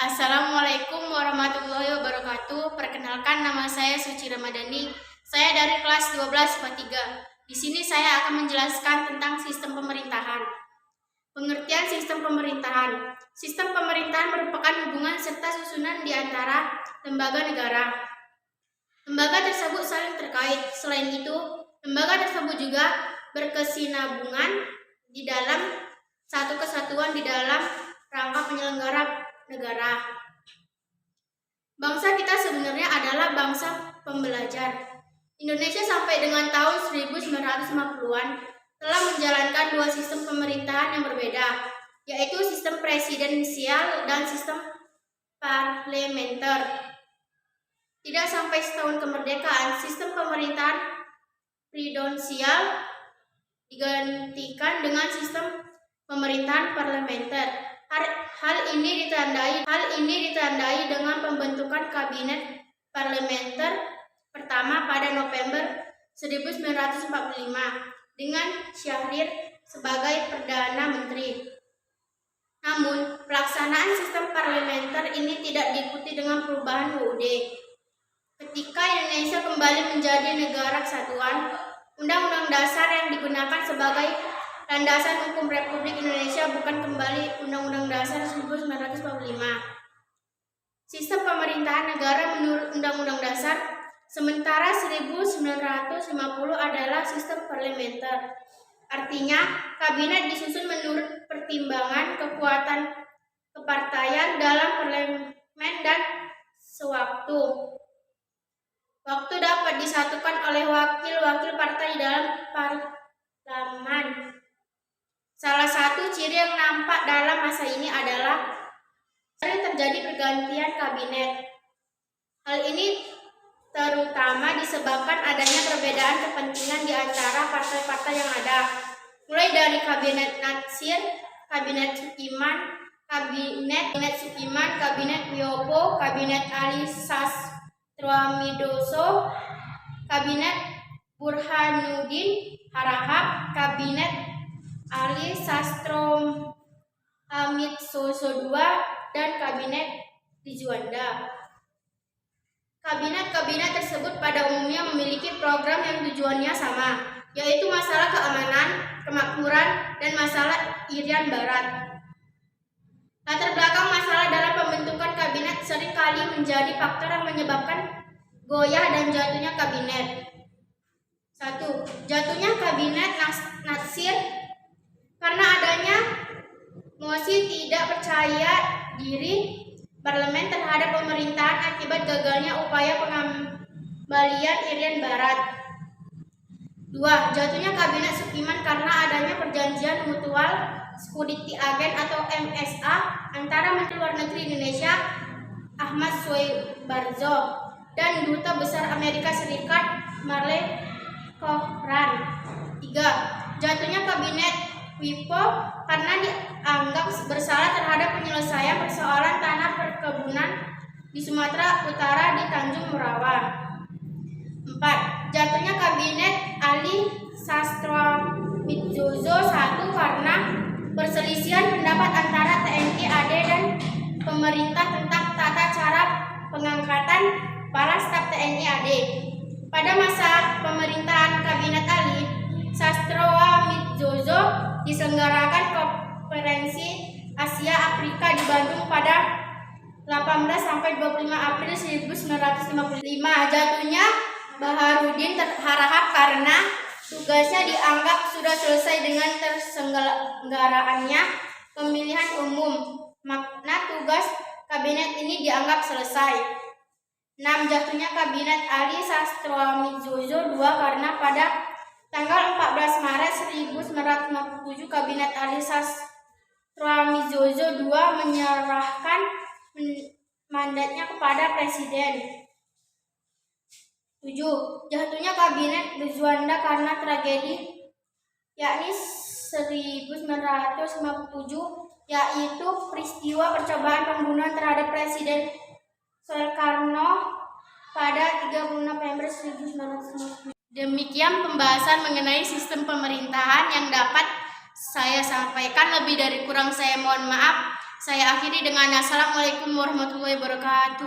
Assalamualaikum warahmatullahi wabarakatuh. Perkenalkan, nama saya Suci Ramadhani. Saya dari kelas 12 IPA 3. Di sini saya akan menjelaskan tentang sistem pemerintahan. Pengertian sistem pemerintahan. Sistem pemerintahan merupakan hubungan serta susunan di antara lembaga negara. Lembaga tersebut saling terkait. Selain itu, lembaga tersebut juga berkesinambungan di dalam satu kesatuan di dalam rangka penyelenggara negara. Bangsa kita sebenarnya adalah bangsa pembelajar. Indonesia sampai dengan tahun 1950-an telah menjalankan dua sistem pemerintahan yang berbeda, yaitu sistem presidensial dan sistem parlementer. Tidak sampai setahun kemerdekaan, sistem pemerintahan presidensial digantikan dengan sistem pemerintahan parlementer. Hal ini ditandai dengan pembentukan kabinet parlementer pertama pada November 1945 dengan Syahrir sebagai Perdana Menteri. Namun, pelaksanaan sistem parlementer ini tidak diikuti dengan perubahan UUD. Ketika Indonesia kembali menjadi negara kesatuan, Undang-Undang Dasar yang digunakan sebagai landasan hukum Republik Indonesia bukan kembali Undang-Undang Dasar 1945. Sistem pemerintahan negara menurut Undang-Undang Dasar, sementara 1950 adalah sistem parlementer. Artinya, kabinet disusun menurut pertimbangan kekuatan kepartaian dalam parlemen dan sewaktu. Waktu dapat disatukan oleh wakil-wakil partai dalam parlemen. Salah satu ciri yang nampak dalam masa ini adalah sering terjadi pergantian kabinet. Hal ini terutama disebabkan adanya perbedaan kepentingan di antara partai-partai yang ada, mulai dari kabinet Natsir, kabinet Sukiman, kabinet Wiyopo, kabinet Ali Sastroamidoso, kabinet Burhanuddin Harahap, kabinet Ali Sastroamidsoso II, dan kabinet di Juanda. Kabinet-kabinet tersebut pada umumnya memiliki program yang tujuannya sama, yaitu masalah keamanan, kemakmuran, dan masalah Irian Barat. Latar belakang masalah dalam pembentukan kabinet seringkali menjadi faktor yang menyebabkan goyah dan jatuhnya kabinet. 1. Jatuhnya kabinet Natsir karena adanya mosi tidak percaya diri parlemen terhadap pemerintahan akibat gagalnya upaya pengembalian Irian Barat. 2. Jatuhnya kabinet Sukiman karena adanya perjanjian mutual security agent atau MSA antara Menteri Luar Negeri Indonesia Ahmad Soebarzo dan Duta Besar Amerika Serikat Marley Cochran. 3. Jatuhnya kabinet Wipo karena dianggap bersalah terhadap penyelesaian persoalan tanah perkebunan di Sumatera Utara di Tanjung Merawa. 4. Jatuhnya kabinet Ali Sastroamidjojo I karena perselisihan pendapat antara TNI AD dan pemerintah tentang tata cara pengangkatan kepala staf TNI AD. Pada masa pemerintahan kabinet Ali Sastroamidjojo diselenggarakan konferensi Asia Afrika di Bandung pada 18-25 April 1955. Jatuhnya Burhanuddin Harahap karena tugasnya dianggap sudah selesai dengan terselenggaraannya pemilihan umum. Makna tugas kabinet ini dianggap selesai. 6. Jatuhnya kabinet Ali Sastroamidjojo II karena pada tanggal 14 Maret 1957 kabinet Ali Sastroamidjojo II menyerahkan mandatnya kepada Presiden. 7. Jatuhnya kabinet di Juanda karena tragedi yakni 1957, yaitu peristiwa percobaan pembunuhan terhadap Presiden Soekarno pada 30 November 1950. Demikian pembahasan mengenai sistem pemerintahan yang dapat saya sampaikan. Lebih dari kurang saya mohon maaf. Saya akhiri dengan Assalamualaikum warahmatullahi wabarakatuh.